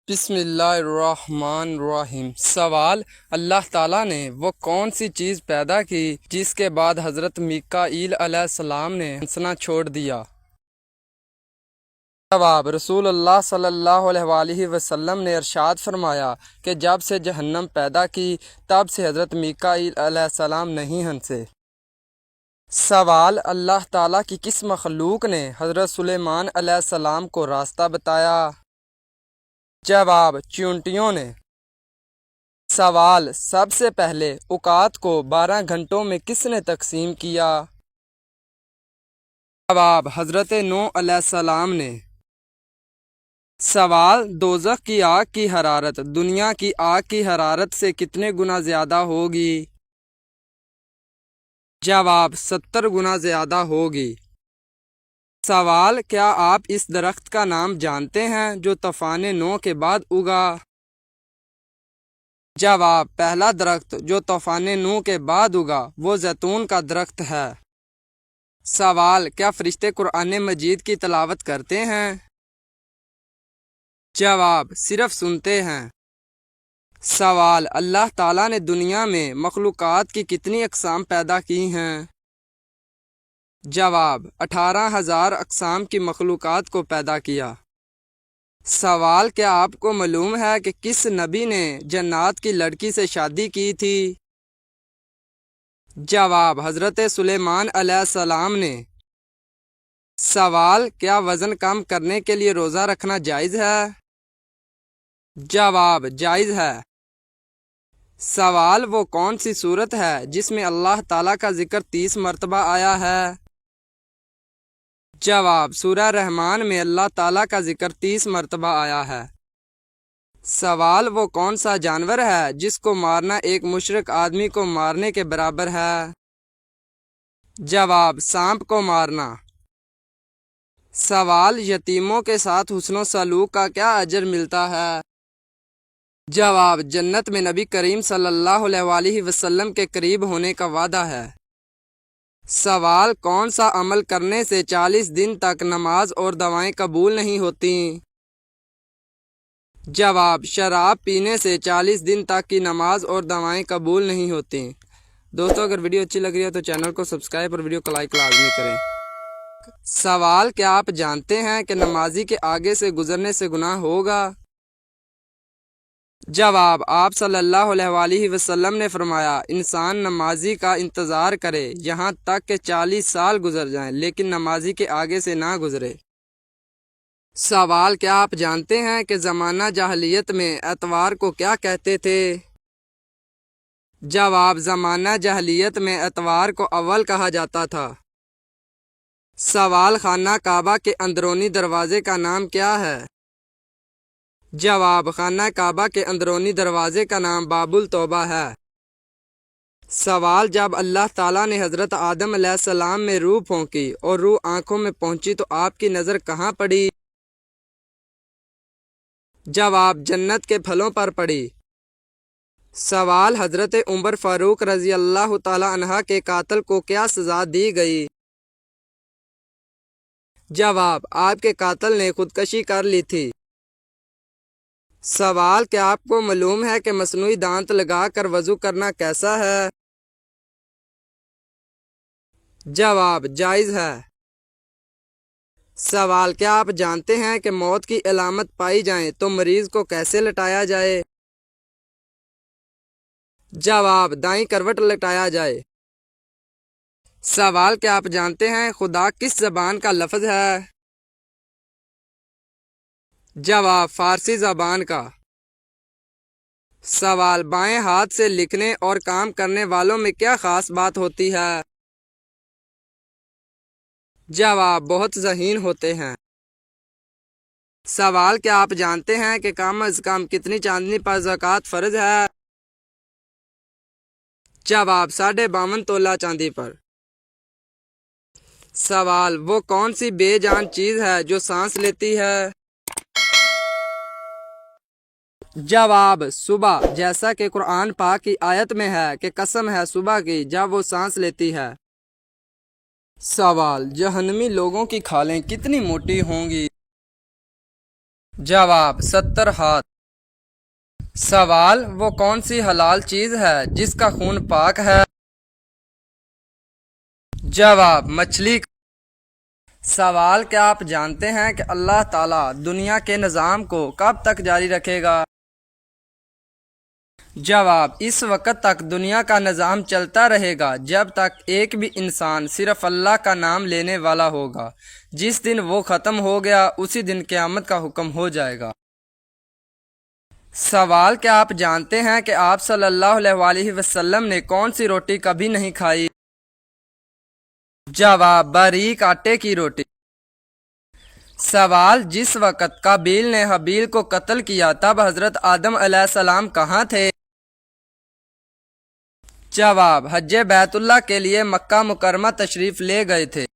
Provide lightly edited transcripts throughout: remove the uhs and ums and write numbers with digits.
بسم اللہ الرحمن الرحیم۔ سوال: اللہ تعالیٰ نے وہ کون سی چیز پیدا کی جس کے بعد حضرت میکائیل علیہ السلام نے ہنسنا چھوڑ دیا؟ جواب: رسول اللہ صلی اللہ علیہ وآلہ وسلم نے ارشاد فرمایا کہ جب سے جہنم پیدا کی تب سے حضرت میکائیل علیہ السلام نہیں ہنسے۔ سوال: اللہ تعالیٰ کی کس مخلوق نے حضرت سلیمان علیہ السلام کو راستہ بتایا؟ جواب: چیونٹیوں نے۔ سوال: سب سے پہلے اوقات کو 12 گھنٹوں میں کس نے تقسیم کیا؟ جواب: حضرت نوح علیہ السلام نے۔ سوال: دوزخ کی آگ کی حرارت دنیا کی آگ کی حرارت سے کتنے گنا زیادہ ہوگی؟ جواب: 70 گنا زیادہ ہوگی۔ سوال: کیا آپ اس درخت کا نام جانتے ہیں جو طوفان نوح کے بعد اگا؟ جواب: پہلا درخت جو طوفان نوح کے بعد اگا وہ زیتون کا درخت ہے۔ سوال: کیا فرشتے قرآن مجید کی تلاوت کرتے ہیں؟ جواب: صرف سنتے ہیں۔ سوال: اللہ تعالیٰ نے دنیا میں مخلوقات کی کتنی اقسام پیدا کی ہیں؟ جواب: 18,000 اقسام کی مخلوقات کو پیدا کیا۔ سوال: کیا آپ کو معلوم ہے کہ کس نبی نے جنات کی لڑکی سے شادی کی تھی؟ جواب: حضرت سلیمان علیہ السلام نے۔ سوال: کیا وزن کم کرنے کے لیے روزہ رکھنا جائز ہے؟ جواب: جائز ہے۔ سوال: وہ کون سی صورت ہے جس میں اللہ تعالیٰ کا ذکر 30 مرتبہ آیا ہے؟ جواب: سورہ رحمان میں اللہ تعالیٰ کا ذکر 30 مرتبہ آیا ہے۔ سوال: وہ کون سا جانور ہے جس کو مارنا ایک مشرک آدمی کو مارنے کے برابر ہے؟ جواب: سانپ کو مارنا۔ سوال: یتیموں کے ساتھ حسن و سلوک کا کیا اجر ملتا ہے؟ جواب: جنت میں نبی کریم صلی اللہ علیہ وآلہ وسلم کے قریب ہونے کا وعدہ ہے۔ سوال: کون سا عمل کرنے سے 40 دن تک نماز اور دعائیں قبول نہیں ہوتیں؟ جواب: شراب پینے سے 40 دن تک کی نماز اور دعائیں قبول نہیں ہوتیں۔ دوستو، اگر ویڈیو اچھی لگ رہی ہے تو چینل کو سبسکرائب اور ویڈیو کو لائک لازمی کریں۔ سوال: کیا آپ جانتے ہیں کہ نمازی کے آگے سے گزرنے سے گناہ ہوگا؟ جواب: آپ صلی اللہ علیہ وآلہ وسلم نے فرمایا انسان نمازی کا انتظار کرے یہاں تک کہ 40 سال گزر جائیں لیکن نمازی کے آگے سے نہ گزرے۔ سوال: کیا آپ جانتے ہیں کہ زمانہ جاہلیت میں اتوار کو کیا کہتے تھے؟ جواب: زمانہ جاہلیت میں اتوار کو اول کہا جاتا تھا۔ سوال: خانہ کعبہ کے اندرونی دروازے کا نام کیا ہے؟ جواب: خانہ کعبہ کے اندرونی دروازے کا نام باب التوبہ ہے۔ سوال: جب اللہ تعالیٰ نے حضرت آدم علیہ السلام میں روح پھونکی اور روح آنکھوں میں پہنچی تو آپ کی نظر کہاں پڑی؟ جواب: جنت کے پھلوں پر پڑی۔ سوال: حضرت عمر فاروق رضی اللہ تعالیٰ عنہ کے قاتل کو کیا سزا دی گئی؟ جواب: آپ کے قاتل نے خودکشی کر لی تھی۔ سوال: کیا آپ کو معلوم ہے کہ مصنوعی دانت لگا کر وضو کرنا کیسا ہے؟ جواب: جائز ہے۔ سوال: کیا آپ جانتے ہیں کہ موت کی علامت پائی جائیں تو مریض کو کیسے لٹایا جائے؟ جواب: دائیں کروٹ لٹایا جائے۔ سوال: کیا آپ جانتے ہیں خدا کس زبان کا لفظ ہے؟ جواب: فارسی زبان کا۔ سوال: بائیں ہاتھ سے لکھنے اور کام کرنے والوں میں کیا خاص بات ہوتی ہے؟ جواب: بہت ذہین ہوتے ہیں۔ سوال: کیا آپ جانتے ہیں کہ کم از کم کتنی چاندنی پر زکوٰۃ فرض ہے؟ جواب: 52.5 تولہ چاندی پر۔ سوال: وہ کون سی بے جان چیز ہے جو سانس لیتی ہے؟ جواب: صبح، جیسا کہ قرآن پاک کی آیت میں ہے کہ قسم ہے صبح کی جب وہ سانس لیتی ہے۔ سوال: جہنمی لوگوں کی کھالیں کتنی موٹی ہوں گی؟ جواب: 70 ہاتھ۔ سوال: وہ کون سی حلال چیز ہے جس کا خون پاک ہے؟ جواب: مچھلی۔ سوال: کیا آپ جانتے ہیں کہ اللہ تعالیٰ دنیا کے نظام کو کب تک جاری رکھے گا؟ جواب: اس وقت تک دنیا کا نظام چلتا رہے گا جب تک ایک بھی انسان صرف اللہ کا نام لینے والا ہوگا۔ جس دن وہ ختم ہو گیا اسی دن قیامت کا حکم ہو جائے گا۔ سوال: کیا آپ جانتے ہیں کہ آپ صلی اللہ علیہ وآلہ وسلم نے کون سی روٹی کبھی نہیں کھائی؟ جواب: باریک آٹے کی روٹی۔ سوال: جس وقت قابیل نے حابیل کو قتل کیا تب حضرت آدم علیہ السلام کہاں تھے؟ جواب: حج بیت اللہ کے لیے مکہ مکرمہ تشریف لے گئے تھے۔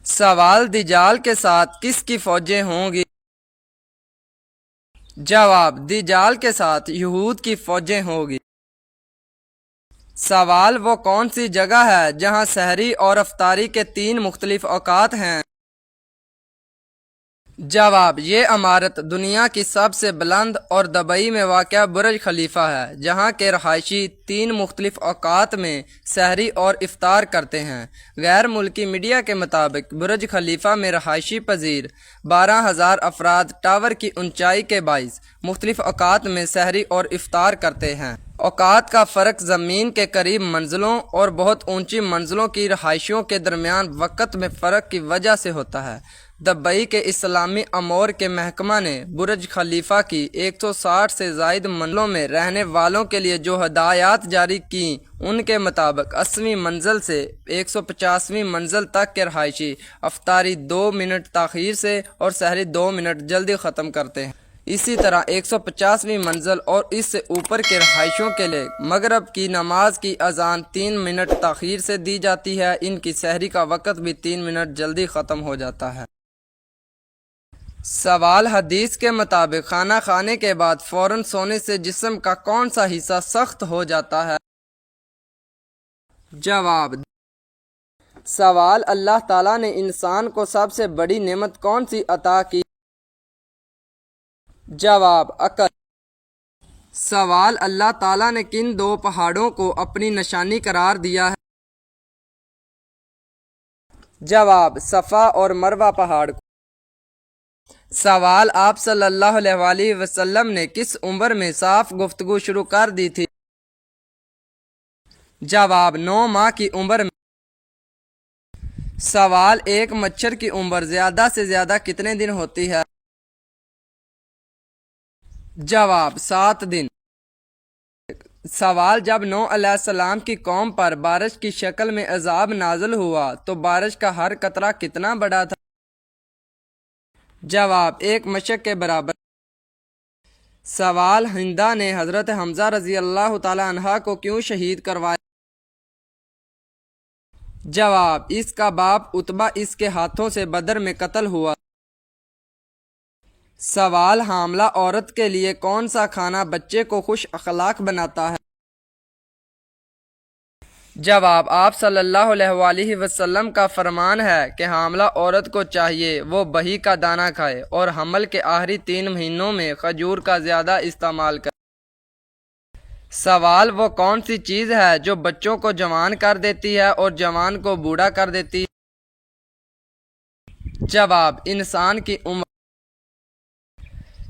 سوال: دجال کے ساتھ کس کی فوجیں ہوں گی؟ جواب: دجال کے ساتھ یہود کی فوجیں ہوں گی۔ سوال: وہ کون سی جگہ ہے جہاں سحری اور افطاری کے 3 مختلف اوقات ہیں؟ جواب: یہ عمارت دنیا کی سب سے بلند اور دبئی میں واقع برج خلیفہ ہے، جہاں کے رہائشی 3 مختلف اوقات میں سحری اور افطار کرتے ہیں۔ غیر ملکی میڈیا کے مطابق برج خلیفہ میں رہائشی پذیر 12,000 افراد ٹاور کی اونچائی کے باعث مختلف اوقات میں سحری اور افطار کرتے ہیں۔ اوقات کا فرق زمین کے قریب منزلوں اور بہت اونچی منزلوں کی رہائشیوں کے درمیان وقت میں فرق کی وجہ سے ہوتا ہے۔ دبئی کے اسلامی امور کے محکمہ نے برج خلیفہ کی 160 سے زائد منزلوں میں رہنے والوں کے لیے جو ہدایات جاری کیں ان کے مطابق 80ویں منزل سے 150ویں منزل تک کے رہائشی افطاری 2 منٹ تاخیر سے اور سحری 2 منٹ جلدی ختم کرتے ہیں۔ اسی طرح 150ویں منزل اور اس سے اوپر کے رہائشیوں کے لیے مغرب کی نماز کی اذان 3 منٹ تاخیر سے دی جاتی ہے۔ ان کی سحری کا وقت بھی 3 منٹ جلدی ختم ہو جاتا ہے۔ سوال: حدیث کے مطابق کھانا کھانے کے بعد فوراً سونے سے جسم کا کون سا حصہ سخت ہو جاتا ہے؟ جواب: سوال: اللہ تعالیٰ نے انسان کو سب سے بڑی نعمت کون سی عطا کی؟ جواب: عقل۔ سوال: اللہ تعالیٰ نے کن 2 پہاڑوں کو اپنی نشانی قرار دیا ہے؟ جواب: صفا اور مروہ پہاڑ کو۔ سوال: آپ صلی اللہ علیہ وآلہ وسلم نے کس عمر میں صاف گفتگو شروع کر دی تھی؟ جواب: 9 ماہ کی عمر میں۔ سوال: ایک مچھر کی عمر زیادہ سے زیادہ کتنے دن ہوتی ہے؟ جواب: 7 دن۔ سوال: جب نوح علیہ السلام کی قوم پر بارش کی شکل میں عذاب نازل ہوا تو بارش کا ہر قطرہ کتنا بڑا تھا؟ جواب: 1 مشق کے برابر۔ سوال: ہندہ نے حضرت حمزہ رضی اللہ تعالی عنہ کو کیوں شہید کروایا؟ جواب: اس کا باپ عتبہ اس کے ہاتھوں سے بدر میں قتل ہوا۔ سوال: حاملہ عورت کے لیے کون سا کھانا بچے کو خوش اخلاق بناتا ہے؟ جواب: آپ صلی اللہ علیہ وآلہ وسلم کا فرمان ہے کہ حاملہ عورت کو چاہیے وہ بہی کا دانہ کھائے اور حمل کے آخری 3 مہینوں میں کھجور کا زیادہ استعمال کرے۔ سوال: وہ کون سی چیز ہے جو بچوں کو جوان کر دیتی ہے اور جوان کو بوڑھا کر دیتی ہے؟ جواب: انسان کی عمر۔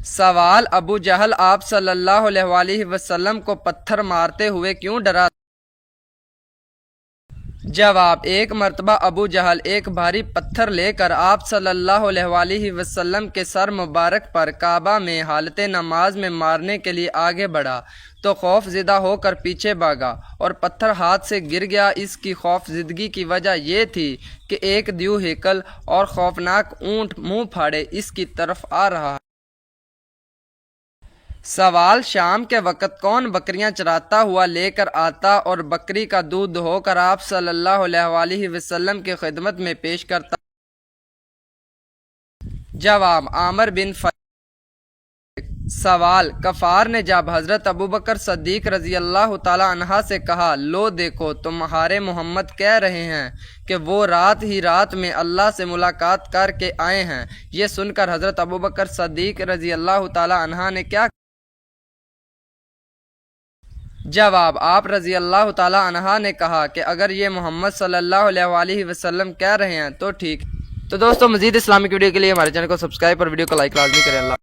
سوال: ابو جہل آپ صلی اللہ علیہ وآلہ وسلم کو پتھر مارتے ہوئے کیوں ڈرا؟ جواب: ایک مرتبہ ابو جہل ایک بھاری پتھر لے کر آپ صلی اللہ علیہ وآلہ وسلم کے سر مبارک پر کعبہ میں حالت نماز میں مارنے کے لیے آگے بڑھا تو خوف زدہ ہو کر پیچھے بھاگا اور پتھر ہاتھ سے گر گیا۔ اس کی خوف زدگی کی وجہ یہ تھی کہ ایک دیو ہیکل اور خوفناک اونٹ منہ پھاڑے اس کی طرف آ رہا ہے۔ سوال: شام کے وقت کون بکریاں چراتا ہوا لے کر آتا اور بکری کا دودھ دہو کر آپ صلی اللہ علیہ وآلہ وسلم کی خدمت میں پیش کرتا؟ جواب: عامر بن فہر۔ سوال: کفار نے جب حضرت ابوبکر صدیق رضی اللہ تعالی عنہ سے کہا لو دیکھو تمہارے محمد کہہ رہے ہیں کہ وہ رات ہی رات میں اللہ سے ملاقات کر کے آئے ہیں، یہ سن کر حضرت ابوبکر صدیق رضی اللہ تعالی عنہ نے کیا جواب: آپ رضی اللہ تعالی عنہا نے کہا کہ اگر یہ محمد صلی اللہ علیہ وسلم کہہ رہے ہیں تو ٹھیک۔ تو دوستو مزید اسلامک ویڈیو کے لیے ہمارے چینل کو سبسکرائب اور ویڈیو کو لائک لازمی کریں۔ اللہ